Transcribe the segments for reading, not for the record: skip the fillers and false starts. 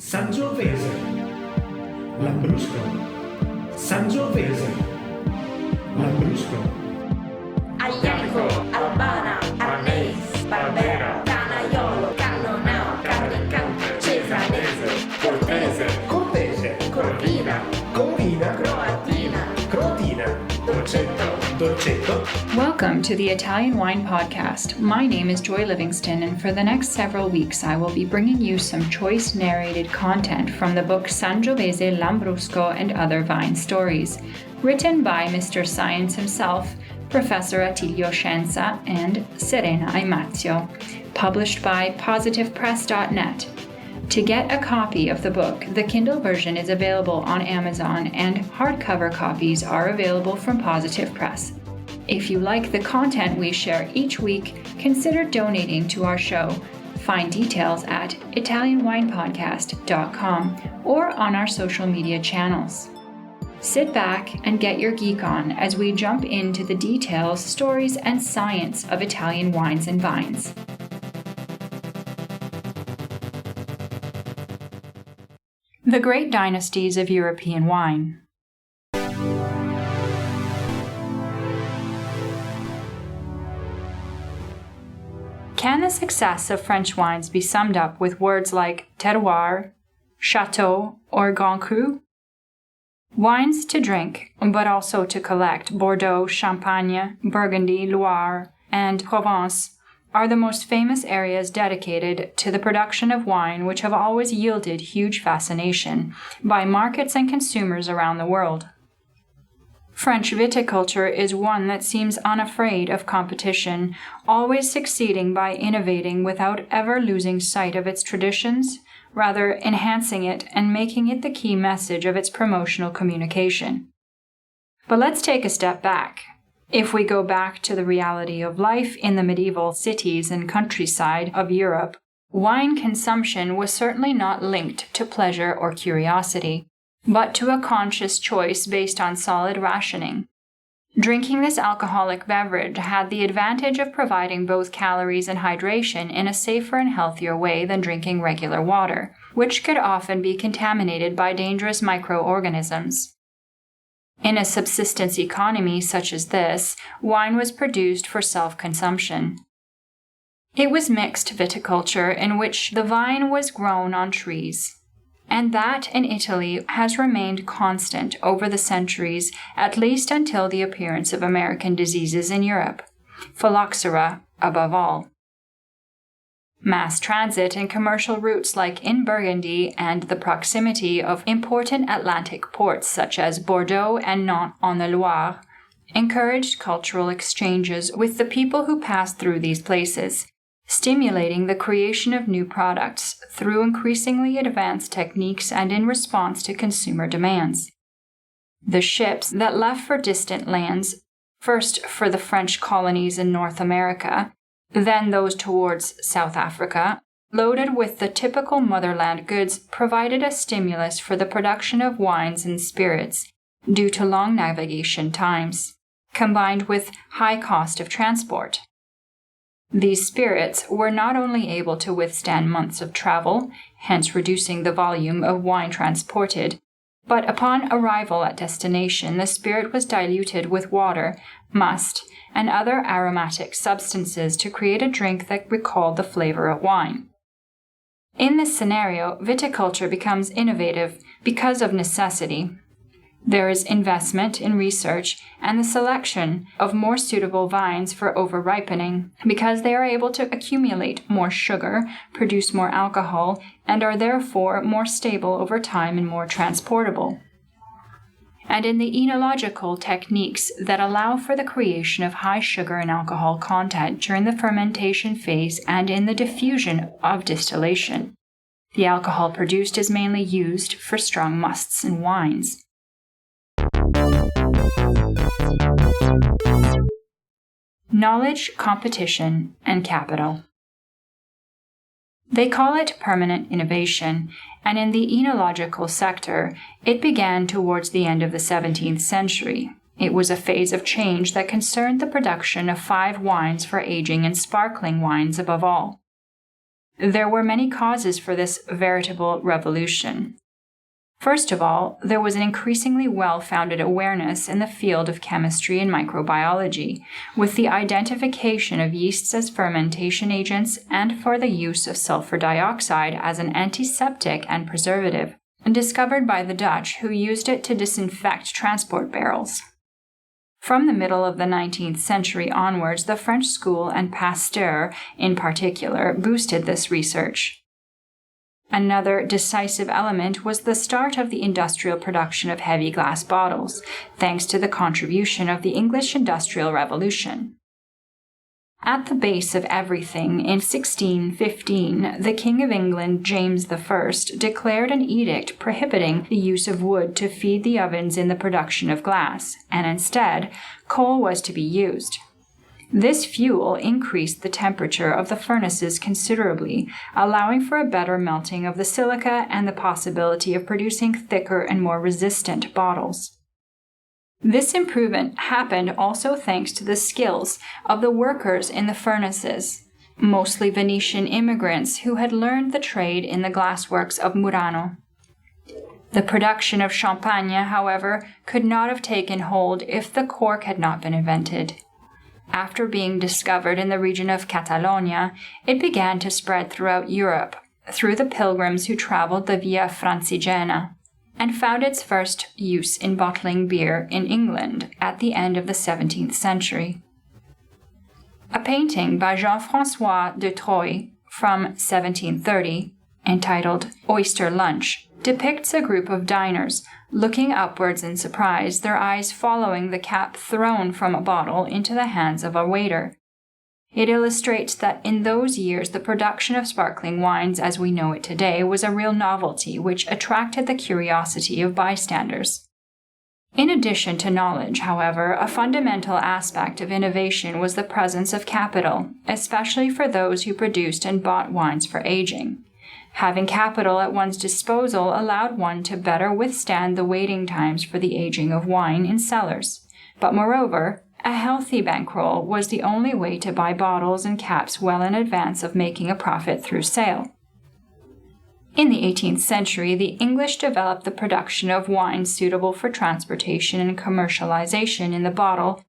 Sangiovese Lambrusco, Sangiovese Lambrusco, Aglianico, Albana, Arnese, Barbera, Canaiolo, Cannonau, Carricante, Cesanese, Cortese, Cortese, Corvina, Corvina, Croatina, Croatina, Dolcetto. Welcome to the Italian Wine Podcast. My name is Joy Livingston, and for the next several weeks I will be bringing you some choice narrated content from the book Sangiovese Lambrusco and Other Vine Stories, written by Mr. Science himself, Professor Attilio Scienza, and Serena Imazio, published by positivepress.net. To get a copy of the book, the Kindle version is available on Amazon and hardcover copies are available from Positive Press. If you like the content we share each week, consider donating to our show. Find details at italianwinepodcast.com or on our social media channels. Sit back and get your geek on as we jump into the details, stories, and science of Italian wines and vines. The Great Dynasties of European Wine. Can the success of French wines be summed up with words like terroir, chateau, or grand cru? Wines to drink, but also to collect, Bordeaux, Champagne, Burgundy, Loire, and Provence are the most famous areas dedicated to the production of wine, which have always yielded huge fascination by markets and consumers around the world. French viticulture is one that seems unafraid of competition, always succeeding by innovating without ever losing sight of its traditions, rather enhancing it and making it the key message of its promotional communication. But let's take a step back. If we go back to the reality of life in the medieval cities and countryside of Europe, wine consumption was certainly not linked to pleasure or curiosity, but to a conscious choice based on solid rationing. Drinking this alcoholic beverage had the advantage of providing both calories and hydration in a safer and healthier way than drinking regular water, which could often be contaminated by dangerous microorganisms. In a subsistence economy such as this, wine was produced for self-consumption. It was mixed viticulture in which the vine was grown on trees, and that in Italy has remained constant over the centuries, at least until the appearance of American diseases in Europe, phylloxera above all. Mass transit and commercial routes like in Burgundy and the proximity of important Atlantic ports such as Bordeaux and Nantes on the Loire encouraged cultural exchanges with the people who passed through these places, stimulating the creation of new products through increasingly advanced techniques and in response to consumer demands. The ships that left for distant lands, first for the French colonies in North America, then those towards South Africa, loaded with the typical motherland goods, provided a stimulus for the production of wines and spirits due to long navigation times, combined with high cost of transport. These spirits were not only able to withstand months of travel, hence reducing the volume of wine transported, but upon arrival at destination, the spirit was diluted with water, must, and other aromatic substances to create a drink that recalled the flavor of wine. In this scenario, viticulture becomes innovative because of necessity. There is investment in research and the selection of more suitable vines for over-ripening because they are able to accumulate more sugar, produce more alcohol, and are therefore more stable over time and more transportable. And in the enological techniques that allow for the creation of high sugar and alcohol content during the fermentation phase and in the diffusion of distillation. The alcohol produced is mainly used for strong musts and wines. Knowledge, competition, and capital. They call it permanent innovation, and in the enological sector, it began towards the end of the 17th century. It was a phase of change that concerned the production of 5 wines for aging and sparkling wines above all. There were many causes for this veritable revolution. First of all, there was an increasingly well-founded awareness in the field of chemistry and microbiology, with the identification of yeasts as fermentation agents and for the use of sulfur dioxide as an antiseptic and preservative, discovered by the Dutch, who used it to disinfect transport barrels. From the middle of the 19th century onwards, the French school and Pasteur, in particular, boosted this research. Another decisive element was the start of the industrial production of heavy glass bottles, thanks to the contribution of the English Industrial Revolution. At the base of everything, in 1615, the King of England, James I, declared an edict prohibiting the use of wood to feed the ovens in the production of glass, and instead, coal was to be used. This fuel increased the temperature of the furnaces considerably, allowing for a better melting of the silica and the possibility of producing thicker and more resistant bottles. This improvement happened also thanks to the skills of the workers in the furnaces, mostly Venetian immigrants who had learned the trade in the glassworks of Murano. The production of champagne, however, could not have taken hold if the cork had not been invented. After being discovered in the region of Catalonia, it began to spread throughout Europe through the pilgrims who traveled the Via Francigena, and found its first use in bottling beer in England at the end of the 17th century. A painting by Jean-François de Troyes from 1730, entitled Oyster Lunch, depicts a group of diners looking upwards in surprise, their eyes following the cap thrown from a bottle into the hands of a waiter. It illustrates that in those years the production of sparkling wines as we know it today was a real novelty which attracted the curiosity of bystanders. In addition to knowledge, however, a fundamental aspect of innovation was the presence of capital, especially for those who produced and bought wines for aging. Having capital at one's disposal allowed one to better withstand the waiting times for the aging of wine in cellars. But moreover, a healthy bankroll was the only way to buy bottles and caps well in advance of making a profit through sale. In the 18th century, the English developed the production of wines suitable for transportation and commercialization in the bottle.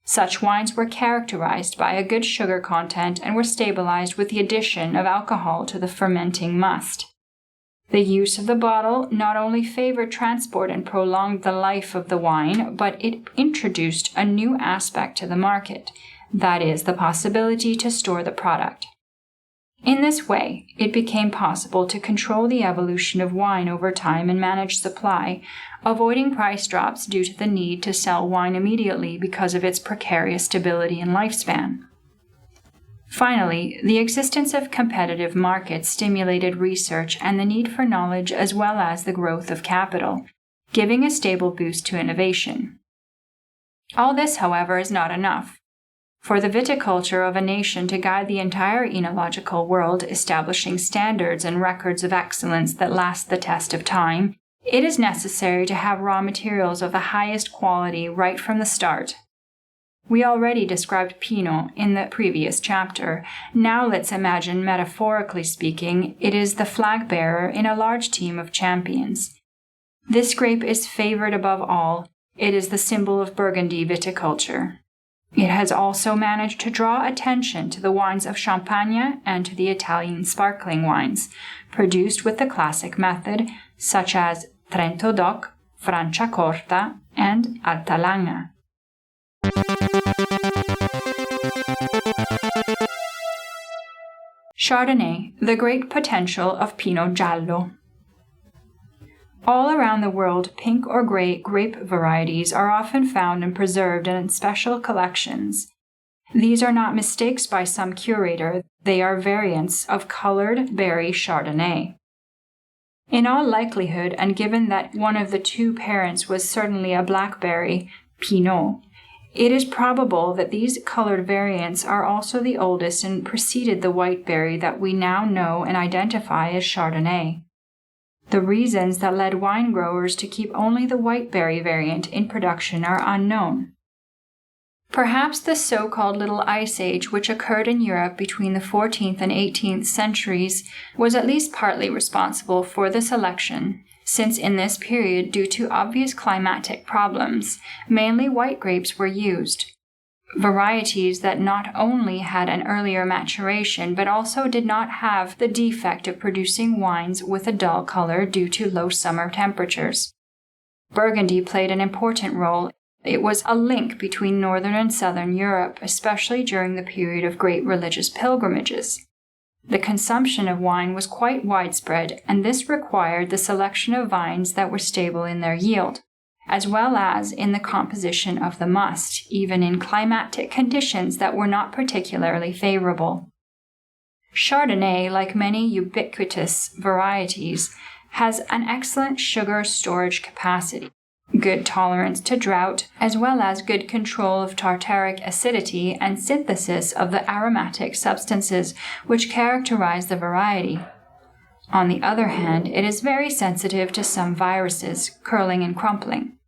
Such wines were characterized by a good sugar content and were stabilized with the addition of alcohol to the fermenting must. The use of the bottle not only favored transport and prolonged the life of the wine, but it introduced a new aspect to the market, that is, the possibility to store the product. In this way, it became possible to control the evolution of wine over time and manage supply, avoiding price drops due to the need to sell wine immediately because of its precarious stability and lifespan. Finally, the existence of competitive markets stimulated research and the need for knowledge as well as the growth of capital, giving a stable boost to innovation. All this, however, is not enough. For the viticulture of a nation to guide the entire enological world, establishing standards and records of excellence that last the test of time, it is necessary to have raw materials of the highest quality right from the start. We already described Pinot in the previous chapter. Now let's imagine, metaphorically speaking, it is the flag bearer in a large team of champions. This grape is favored above all. It is the symbol of Burgundy viticulture. It has also managed to draw attention to the wines of Champagne and to the Italian sparkling wines, produced with the classic method, such as Trento Doc, Franciacorta, and Altalanga. Chardonnay, the great potential of Pinot Giallo. All around the world, pink or gray grape varieties are often found and preserved in special collections. These are not mistakes by some curator, they are variants of colored berry Chardonnay. In all likelihood, and given that one of the two parents was certainly a blackberry, Pinot, it is probable that these colored variants are also the oldest and preceded the white berry that we now know and identify as Chardonnay. The reasons that led wine growers to keep only the white berry variant in production are unknown. Perhaps the so-called Little Ice Age, which occurred in Europe between the 14th and 18th centuries, was at least partly responsible for the selection, since in this period, due to obvious climatic problems, mainly white grapes were used. Varieties that not only had an earlier maturation, but also did not have the defect of producing wines with a dull color due to low summer temperatures. Burgundy played an important role. It was a link between northern and southern Europe, especially during the period of great religious pilgrimages. The consumption of wine was quite widespread, and this required the selection of vines that were stable in their yield, as well as in the composition of the must, even in climatic conditions that were not particularly favorable. Chardonnay, like many ubiquitous varieties, has an excellent sugar storage capacity, good tolerance to drought, as well as good control of tartaric acidity and synthesis of the aromatic substances which characterize the variety. On the other hand, it is very sensitive to some viruses, curling and crumpling.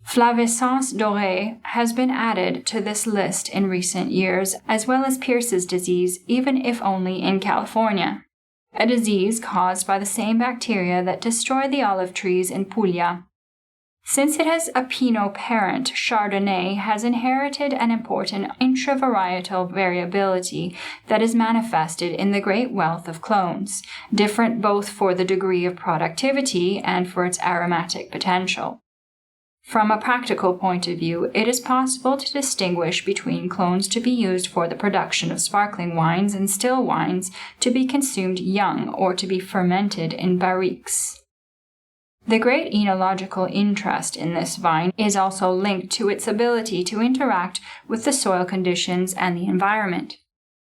Flavescence dorée has been added to this list in recent years, as well as Pierce's disease, even if only in California, a disease caused by the same bacteria that destroy the olive trees in Puglia. Since it has a Pinot parent, Chardonnay has inherited an important intravarietal variability that is manifested in the great wealth of clones, different both for the degree of productivity and for its aromatic potential. From a practical point of view, it is possible to distinguish between clones to be used for the production of sparkling wines and still wines to be consumed young or to be fermented in barriques. The great enological interest in this vine is also linked to its ability to interact with the soil conditions and the environment.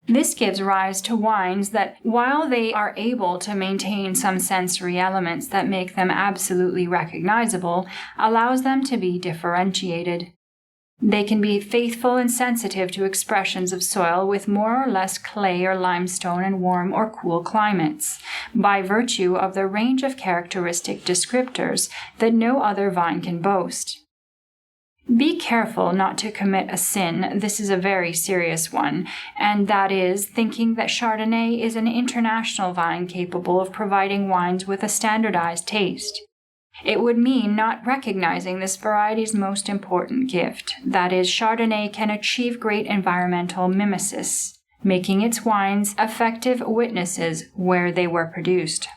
This gives rise to wines that, while they are able to maintain some sensory elements that make them absolutely recognizable, allows them to be differentiated. They can be faithful and sensitive to expressions of soil with more or less clay or limestone and warm or cool climates, by virtue of the range of characteristic descriptors that no other vine can boast. Be careful not to commit a sin, this is a very serious one, and that is thinking that Chardonnay is an international vine capable of providing wines with a standardized taste. It would mean not recognizing this variety's most important gift, that is, Chardonnay can achieve great environmental mimesis, making its wines effective witnesses where they were produced.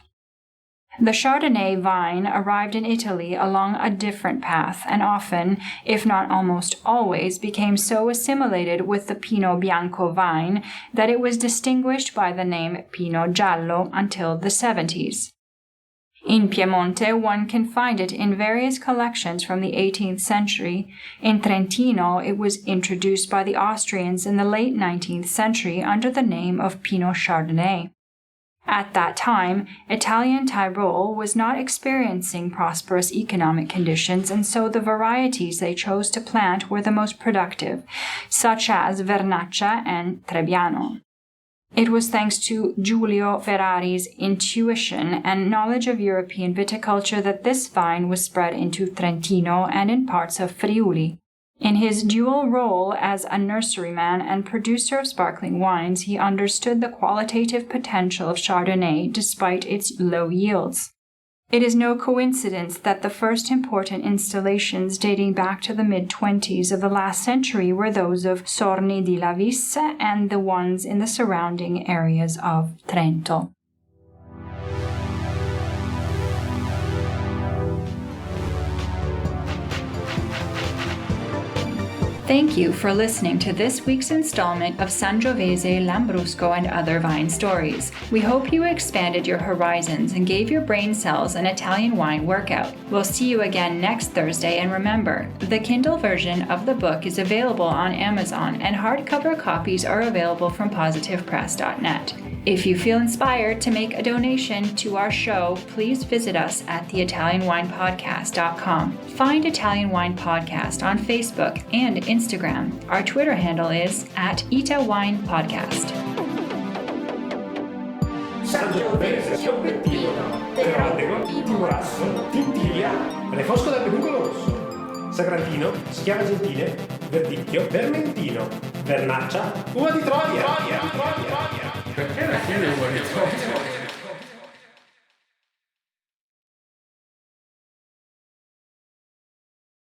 The Chardonnay vine arrived in Italy along a different path and often, if not almost always, became so assimilated with the Pinot Bianco vine that it was distinguished by the name Pinot Giallo until the 70s. In Piemonte, one can find it in various collections from the 18th century. In Trentino, it was introduced by the Austrians in the late 19th century under the name of Pinot Chardonnay. At that time, Italian Tyrol was not experiencing prosperous economic conditions, and so the varieties they chose to plant were the most productive, such as Vernaccia and Trebbiano. It was thanks to Giulio Ferrari's intuition and knowledge of European viticulture that this vine was spread into Trentino and in parts of Friuli. In his dual role as a nurseryman and producer of sparkling wines, he understood the qualitative potential of Chardonnay despite its low yields. It is no coincidence that the first important installations dating back to the mid-20s of the last century were those of Sorni di Lavis and the ones in the surrounding areas of Trento. Thank you for listening to this week's installment of Sangiovese Lambrusco and Other Vine Stories. We hope you expanded your horizons and gave your brain cells an Italian wine workout. We'll see you again next Thursday, and remember, the Kindle version of the book is available on Amazon and hardcover copies are available from positivepress.net. If you feel inspired to make a donation to our show, please visit us at theitalianwinepodcast.com. Find Italian Wine Podcast on Facebook and Instagram. Our Twitter handle is @ItaWinePodcast. Sangiovese, Scienza, Narrator, Imazio, Refosco dal peduncolo rosso. Sagrantino, Schiava Gentile, Verdicchio, Vermentino, Vernaccia, Uva di Troia. Perché alla fine uva di Troia?